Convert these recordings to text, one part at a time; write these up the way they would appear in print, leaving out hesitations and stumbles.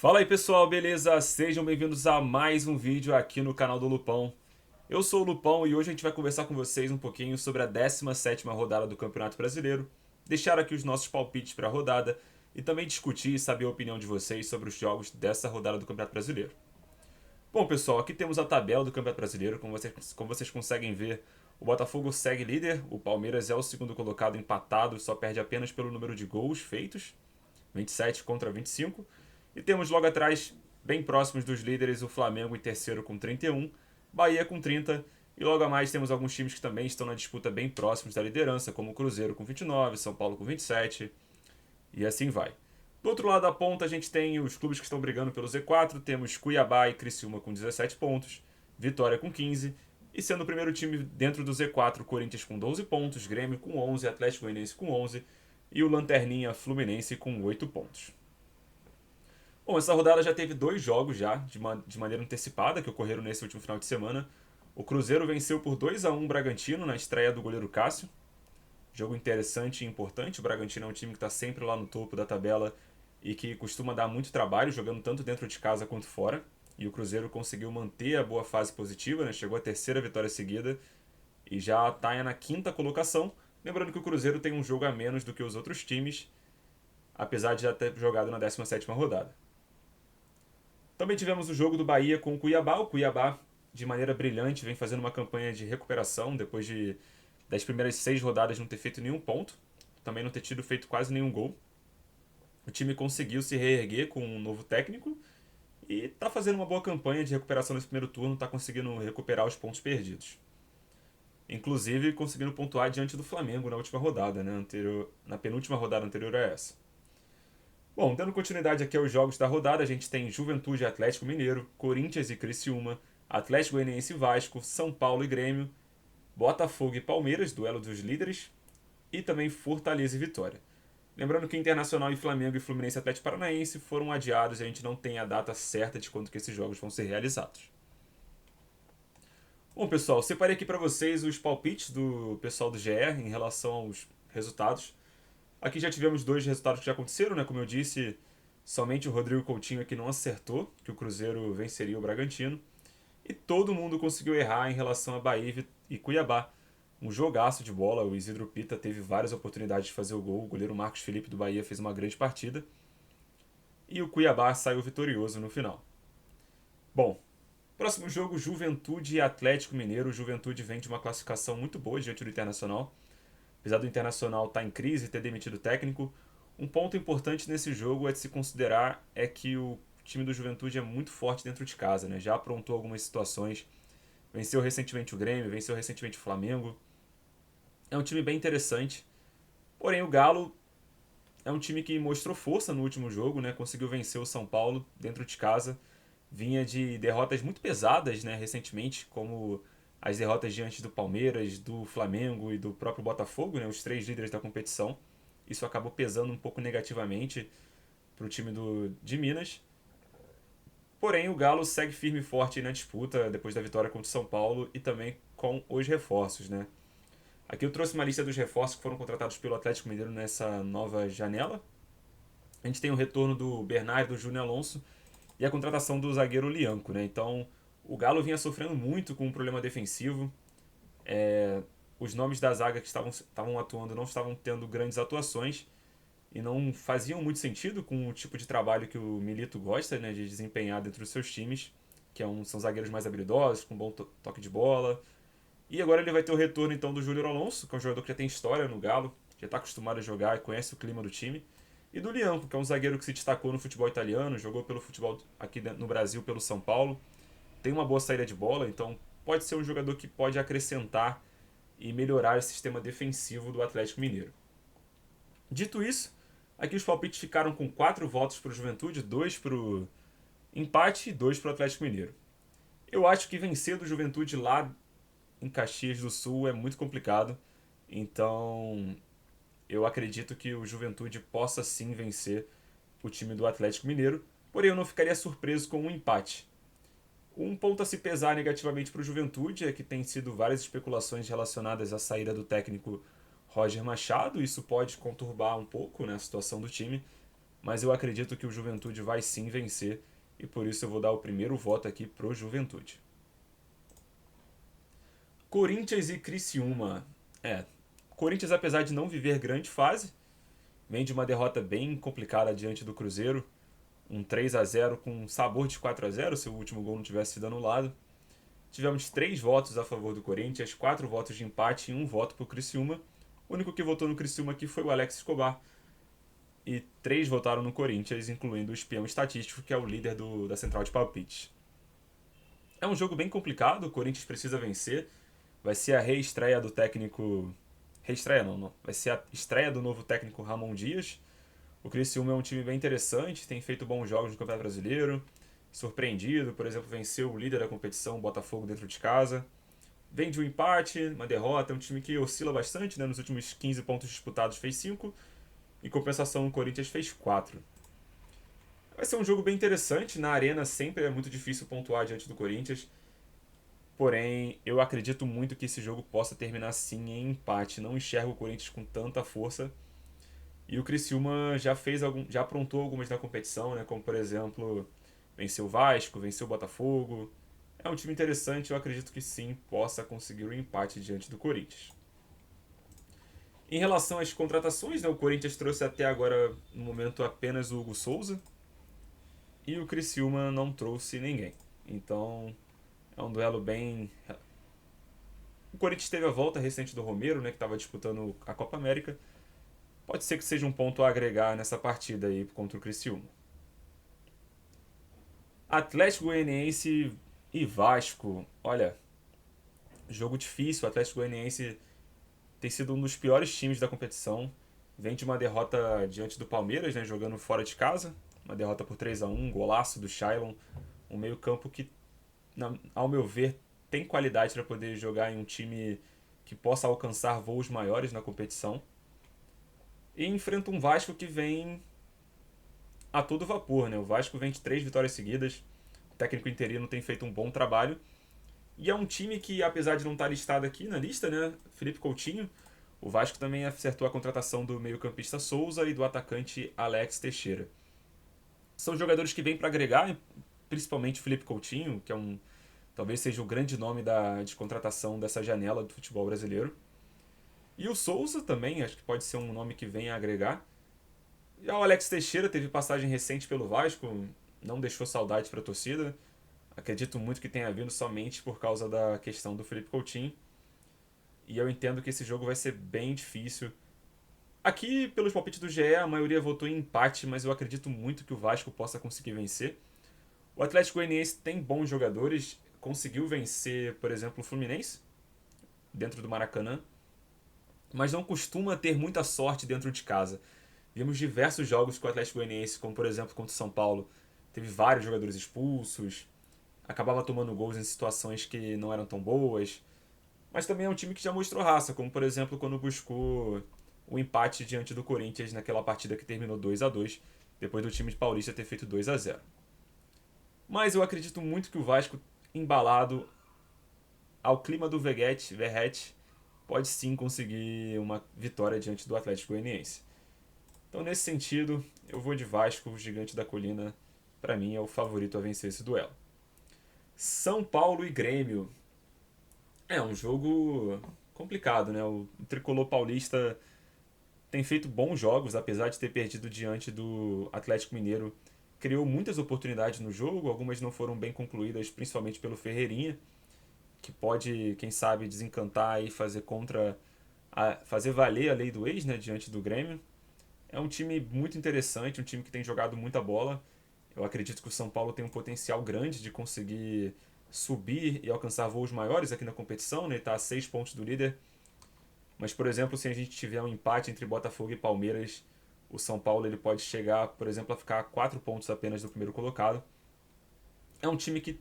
Fala aí pessoal, beleza? Sejam bem-vindos a mais um vídeo aqui no canal do Lupão. Eu sou o Lupão e hoje a gente vai conversar com vocês um pouquinho sobre a 17ª rodada do Campeonato Brasileiro, deixar aqui os nossos palpites para a rodada e também discutir e saber a opinião de vocês sobre os jogos dessa rodada do Campeonato Brasileiro. Bom pessoal, aqui temos a tabela do Campeonato Brasileiro, como vocês conseguem ver, o Botafogo segue líder, o Palmeiras é o segundo colocado empatado, só perde apenas pelo número de gols feitos, 27 contra 25. E temos logo atrás, bem próximos dos líderes, o Flamengo em terceiro com 31, Bahia com 30, e logo a mais temos alguns times que também estão na disputa bem próximos da liderança, como o Cruzeiro com 29, São Paulo com 27, e assim vai. Do outro lado da ponta a gente tem os clubes que estão brigando pelo Z4, temos Cuiabá e Criciúma com 17 pontos, Vitória com 15, e sendo o primeiro time dentro do Z4, Corinthians com 12 pontos, Grêmio com 11, Atlético Goianiense com 11 e o Lanterninha Fluminense com 8 pontos. Bom, essa rodada já teve dois jogos já, de maneira antecipada, que ocorreram nesse último final de semana. O Cruzeiro venceu por 2-1 o Bragantino na estreia do goleiro Cássio. Jogo interessante e importante. O Bragantino é um time que está sempre lá no topo da tabela e que costuma dar muito trabalho, jogando tanto dentro de casa quanto fora. E o Cruzeiro conseguiu manter a boa fase positiva, né? Chegou à terceira vitória seguida e já está na quinta colocação. Lembrando que o Cruzeiro tem um jogo a menos do que os outros times, apesar de já ter jogado na 17ª rodada. Também tivemos o jogo do Bahia com o Cuiabá. O Cuiabá, de maneira brilhante, vem fazendo uma campanha de recuperação depois das primeiras 6 rodadas não ter feito nenhum ponto, também não ter tido feito quase nenhum gol. O time conseguiu se reerguer com um novo técnico e está fazendo uma boa campanha de recuperação nesse primeiro turno, está conseguindo recuperar os pontos perdidos. Inclusive conseguindo pontuar diante do Flamengo na última rodada, né, na penúltima rodada anterior a essa. Bom, dando continuidade aqui aos jogos da rodada, a gente tem Juventude e Atlético Mineiro, Corinthians e Criciúma, Atlético Goianiense e Vasco, São Paulo e Grêmio, Botafogo e Palmeiras, duelo dos líderes, e também Fortaleza e Vitória. Lembrando que Internacional e Flamengo e Fluminense e Atlético Paranaense foram adiados e a gente não tem a data certa de quando que esses jogos vão ser realizados. Bom, pessoal, separei aqui para vocês os palpites do pessoal do GE em relação aos resultados. Aqui já tivemos dois resultados que já aconteceram, né? Como eu disse, somente o Rodrigo Coutinho aqui não acertou que o Cruzeiro venceria o Bragantino. E todo mundo conseguiu errar em relação a Bahia e Cuiabá. Um jogaço de bola, o Isidro Pita teve várias oportunidades de fazer o gol, o goleiro Marcos Felipe do Bahia fez uma grande partida. E o Cuiabá saiu vitorioso no final. Bom, próximo jogo, Juventude e Atlético Mineiro. O Juventude vem de uma classificação muito boa diante do Internacional. Apesar do Internacional estar em crise e ter demitido o técnico, um ponto importante nesse jogo é de se considerar é que o time do Juventude é muito forte dentro de casa, né? Já aprontou algumas situações, venceu recentemente o Grêmio, venceu recentemente o Flamengo. É um time bem interessante. Porém, o Galo é um time que mostrou força no último jogo, né? Conseguiu vencer o São Paulo dentro de casa. Vinha de derrotas muito pesadas, né? Recentemente, como as derrotas diante do Palmeiras, do Flamengo e do próprio Botafogo, né? Os três líderes da competição. Isso acabou pesando um pouco negativamente para o time de Minas. Porém, o Galo segue firme e forte na disputa depois da vitória contra o São Paulo e também com os reforços, né? Aqui eu trouxe uma lista dos reforços que foram contratados pelo Atlético Mineiro nessa nova janela. A gente tem o retorno do Bernard, do Júnior Alonso e a contratação do zagueiro Lianco, né? Então, o Galo vinha sofrendo muito com um problema defensivo. Os nomes da zaga que estavam atuando não estavam tendo grandes atuações e não faziam muito sentido com o tipo de trabalho que o Milito gosta, né, de desempenhar dentro dos seus times, são zagueiros mais habilidosos, com bom toque de bola. E agora ele vai ter o retorno então do Júnior Alonso, que é um jogador que já tem história no Galo, já está acostumado a jogar e conhece o clima do time. E do Lianco, que é um zagueiro que se destacou no futebol italiano, jogou pelo futebol aqui no Brasil pelo São Paulo, tem uma boa saída de bola, então pode ser um jogador que pode acrescentar e melhorar o sistema defensivo do Atlético Mineiro. Dito isso, aqui os palpites ficaram com 4 votos para o Juventude, 2 para o empate e 2 para o Atlético Mineiro. Eu acho que vencer do Juventude lá em Caxias do Sul é muito complicado, então eu acredito que o Juventude possa sim vencer o time do Atlético Mineiro, porém eu não ficaria surpreso com um empate. Um ponto a se pesar negativamente para o Juventude é que tem sido várias especulações relacionadas à saída do técnico Roger Machado. Isso pode conturbar um pouco, né, a situação do time. mas eu acredito que o Juventude vai sim vencer e por isso eu vou dar o primeiro voto aqui pro Juventude. Corinthians e Criciúma. Corinthians, apesar de não viver grande fase, vem de uma derrota bem complicada diante do Cruzeiro, um 3-0 com sabor de 4-0 se o último gol não tivesse sido anulado. Tivemos 3 votos a favor do Corinthians, 4 votos de empate e 1 voto pro Criciúma. O único que votou no Criciúma aqui foi o Alex Escobar. E 3 votaram no Corinthians, incluindo o espião estatístico, que é o líder da central de palpites. É um jogo bem complicado, o Corinthians precisa vencer. Vai ser a reestreia do técnico... Reestreia não. Vai ser a estreia do novo técnico Ramon Dias. O Criciúma é um time bem interessante, tem feito bons jogos no Campeonato Brasileiro. Surpreendido, por exemplo, venceu o líder da competição, o Botafogo, dentro de casa. Vem de um empate, uma derrota, é um time que oscila bastante, né? Nos últimos 15 pontos disputados fez 5. Em compensação, o Corinthians fez 4. Vai ser um jogo bem interessante. Na arena sempre é muito difícil pontuar diante do Corinthians. Porém, eu acredito muito que esse jogo possa terminar sim em empate. Não enxergo o Corinthians com tanta força. E o Criciúma já aprontou algumas na competição, né? Como por exemplo, venceu o Vasco, venceu o Botafogo. É um time interessante, eu acredito que sim possa conseguir o empate diante do Corinthians. Em relação às contratações, né, o Corinthians trouxe até agora, no momento, apenas o Hugo Souza. E o Criciúma não trouxe ninguém. Então, é um duelo bem... O Corinthians teve a volta recente do Romero, né, que estava disputando a Copa América. Pode ser que seja um ponto a agregar nessa partida aí contra o Criciúma. Atlético Goianiense e Vasco. Olha, jogo difícil. O Atlético Goianiense tem sido um dos piores times da competição. Vem de uma derrota diante do Palmeiras, né, jogando fora de casa. Uma derrota por 3-1, um golaço do Shailon. Um meio campo que, ao meu ver, tem qualidade para poder jogar em um time que possa alcançar voos maiores na competição. E enfrenta um Vasco que vem a todo vapor, né? O Vasco vem de 3 vitórias seguidas. O técnico interino tem feito um bom trabalho. E é um time que, apesar de não estar listado aqui na lista, né? Felipe Coutinho, o Vasco também acertou a contratação do meio-campista Souza e do atacante Alex Teixeira. São jogadores que vêm para agregar, principalmente o Felipe Coutinho, que talvez seja o grande nome de contratação dessa janela do futebol brasileiro. E o Souza também, acho que pode ser um nome que venha a agregar. E o Alex Teixeira teve passagem recente pelo Vasco, não deixou saudades para a torcida. Acredito muito que tenha vindo somente por causa da questão do Felipe Coutinho. E eu entendo que esse jogo vai ser bem difícil. Aqui, pelos palpites do GE, a maioria votou em empate, mas eu acredito muito que o Vasco possa conseguir vencer. O Atlético Goianiense tem bons jogadores, conseguiu vencer, por exemplo, o Fluminense, dentro do Maracanã, mas não costuma ter muita sorte dentro de casa. Vimos diversos jogos com o Atlético Goianiense, como por exemplo contra o São Paulo, teve vários jogadores expulsos, acabava tomando gols em situações que não eram tão boas, mas também é um time que já mostrou raça, como por exemplo quando buscou o empate diante do Corinthians naquela partida que terminou 2-2, depois do time de Paulista ter feito 2-0. Mas eu acredito muito que o Vasco, embalado ao clima do Verratti, pode sim conseguir uma vitória diante do Atlético Goianiense. Então, nesse sentido, eu vou de Vasco, o gigante da colina, para mim é o favorito a vencer esse duelo. São Paulo e Grêmio. É um jogo complicado, né? O tricolor paulista tem feito bons jogos, apesar de ter perdido diante do Atlético Mineiro. Criou muitas oportunidades no jogo, algumas não foram bem concluídas, principalmente pelo Ferreirinha, que pode, quem sabe, desencantar e fazer valer a lei do ex, né, diante do Grêmio. É um time muito interessante, um time que tem jogado muita bola. Eu acredito que o São Paulo tem um potencial grande de conseguir subir e alcançar voos maiores aqui na competição, né? Ele está a 6 pontos do líder. Mas, por exemplo, se a gente tiver um empate entre Botafogo e Palmeiras, o São Paulo ele pode chegar, por exemplo, a ficar a 4 pontos apenas do primeiro colocado. É um time que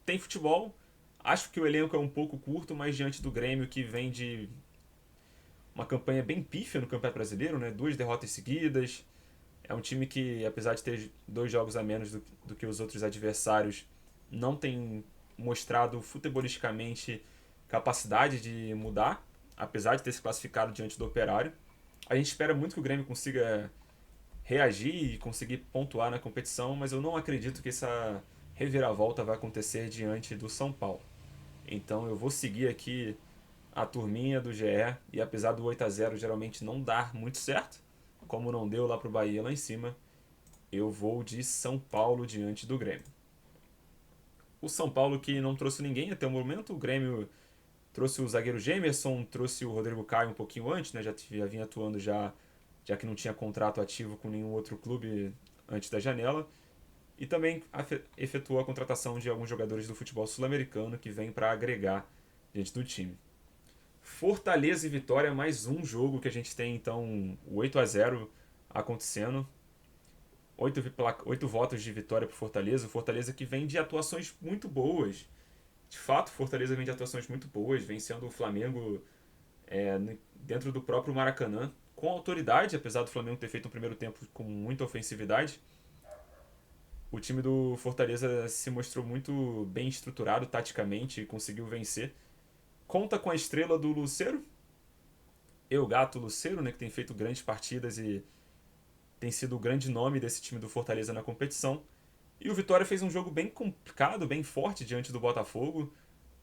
tem futebol. Acho que o elenco é um pouco curto, mas diante do Grêmio, que vem de uma campanha bem pífia no Campeonato Brasileiro, né? 2 derrotas seguidas. É um time que, apesar de ter 2 jogos a menos do que os outros adversários, não tem mostrado futebolisticamente capacidade de mudar, apesar de ter se classificado diante do Operário. A gente espera muito que o Grêmio consiga reagir e conseguir pontuar na competição, mas eu não acredito que essa reviravolta vai acontecer diante do São Paulo. Então eu vou seguir aqui a turminha do GE e apesar do 8-0 geralmente não dar muito certo, como não deu lá pro Bahia lá em cima, eu vou de São Paulo diante do Grêmio. O São Paulo que não trouxe ninguém até o momento, o Grêmio trouxe o zagueiro Gemerson, trouxe o Rodrigo Caio um pouquinho antes, né? Já vinha atuando já que não tinha contrato ativo com nenhum outro clube antes da janela. E também efetuou a contratação de alguns jogadores do futebol sul-americano que vêm para agregar diante do time. Fortaleza e Vitória, mais um jogo que a gente tem então o 8-0 acontecendo. 8 votos de vitória para o Fortaleza. O Fortaleza que vem de atuações muito boas. De fato, o Fortaleza vem de atuações muito boas, vencendo o Flamengo dentro do próprio Maracanã, com autoridade, apesar do Flamengo ter feito um primeiro tempo com muita ofensividade. O time do Fortaleza se mostrou muito bem estruturado taticamente e conseguiu vencer. Conta com a estrela do Lucero, Gato Lucero, né, que tem feito grandes partidas e tem sido o grande nome desse time do Fortaleza na competição. E o Vitória fez um jogo bem complicado, bem forte diante do Botafogo,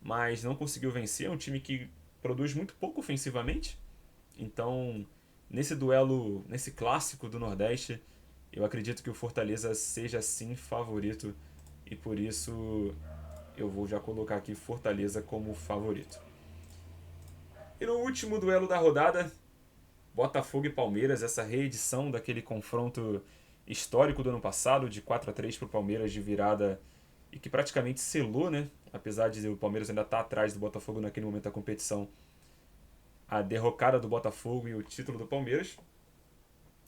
mas não conseguiu vencer. É um time que produz muito pouco ofensivamente. Então, nesse duelo, nesse clássico do Nordeste, eu acredito que o Fortaleza seja sim favorito e por isso eu vou já colocar aqui Fortaleza como favorito. E no último duelo da rodada, Botafogo e Palmeiras, essa reedição daquele confronto histórico do ano passado, de 4-3 para o Palmeiras de virada e que praticamente selou, né? Apesar de o Palmeiras ainda estar atrás do Botafogo naquele momento da competição, a derrocada do Botafogo e o título do Palmeiras.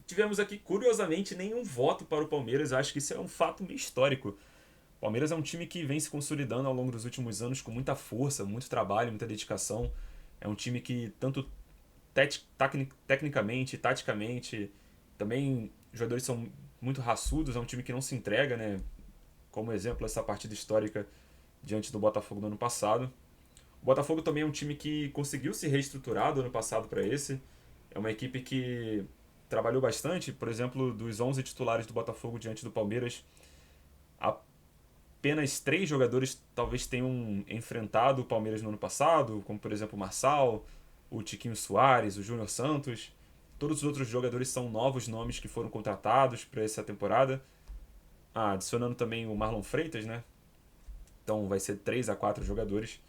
Tivemos aqui, curiosamente, nenhum voto para o Palmeiras. Eu acho que isso é um fato meio histórico. O Palmeiras é um time que vem se consolidando ao longo dos últimos anos com muita força, muito trabalho, muita dedicação. É um time que, tanto tecnicamente, taticamente, também os jogadores são muito raçudos. É um time que não se entrega, né? Como exemplo, essa partida histórica diante do Botafogo do ano passado. O Botafogo também é um time que conseguiu se reestruturar do ano passado para esse. É uma equipe que trabalhou bastante. Por exemplo, dos 11 titulares do Botafogo diante do Palmeiras, apenas 3 jogadores talvez tenham enfrentado o Palmeiras no ano passado, como por exemplo o Marçal, o Tiquinho Soares, o Júnior Santos. Todos os outros jogadores são novos nomes que foram contratados para essa temporada. Adicionando também o Marlon Freitas, né? Então vai ser 3 a 4 jogadores.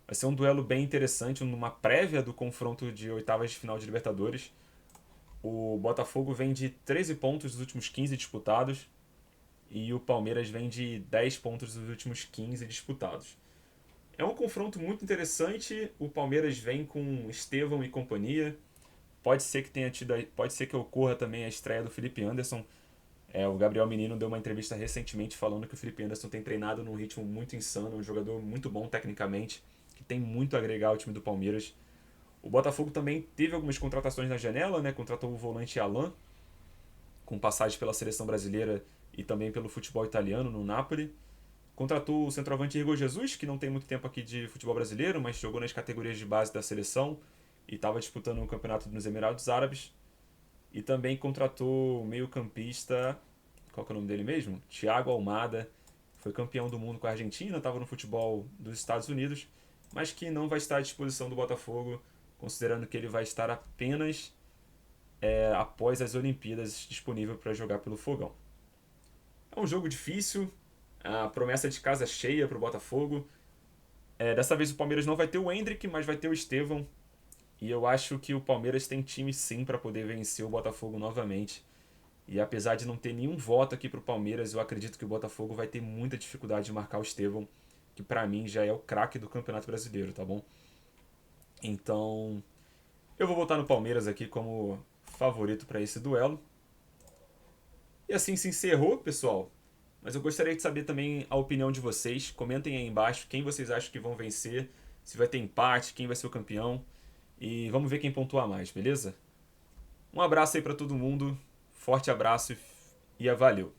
Vai ser um duelo bem interessante, numa prévia do confronto de oitavas de final de Libertadores. O Botafogo vem de 13 pontos dos últimos 15 disputados e o Palmeiras vem de 10 pontos dos últimos 15 disputados. É um confronto muito interessante. O Palmeiras vem com Estevão e companhia. Pode ser que ocorra também a estreia do Felipe Anderson. O Gabriel Menino deu uma entrevista recentemente falando que o Felipe Anderson tem treinado num ritmo muito insano, um jogador muito bom tecnicamente, que tem muito a agregar ao time do Palmeiras. O Botafogo também teve algumas contratações na janela, né? Contratou o volante Alan, com passagem pela seleção brasileira e também pelo futebol italiano no Napoli. Contratou o centroavante Igor Jesus, que não tem muito tempo aqui de futebol brasileiro, mas jogou nas categorias de base da seleção e estava disputando um campeonato nos Emirados Árabes. E também contratou o meio-campista, qual que é o nome dele mesmo? Thiago Almada, foi campeão do mundo com a Argentina, estava no futebol dos Estados Unidos, mas que não vai estar à disposição do Botafogo, considerando que ele vai estar apenas após as Olimpíadas disponível para jogar pelo Fogão. É um jogo difícil, a promessa de casa cheia para o Botafogo. Dessa vez o Palmeiras não vai ter o Endrick, mas vai ter o Estevão. E eu acho que o Palmeiras tem time sim para poder vencer o Botafogo novamente. E apesar de não ter nenhum voto aqui para o Palmeiras, eu acredito que o Botafogo vai ter muita dificuldade de marcar o Estevão, que para mim já é o craque do Campeonato Brasileiro, tá bom? Então, eu vou votar no Palmeiras aqui como favorito para esse duelo. E assim se encerrou, pessoal. Mas eu gostaria de saber também a opinião de vocês. Comentem aí embaixo quem vocês acham que vão vencer, se vai ter empate, quem vai ser o campeão. E vamos ver quem pontua mais, beleza? Um abraço aí para todo mundo, forte abraço e valeu!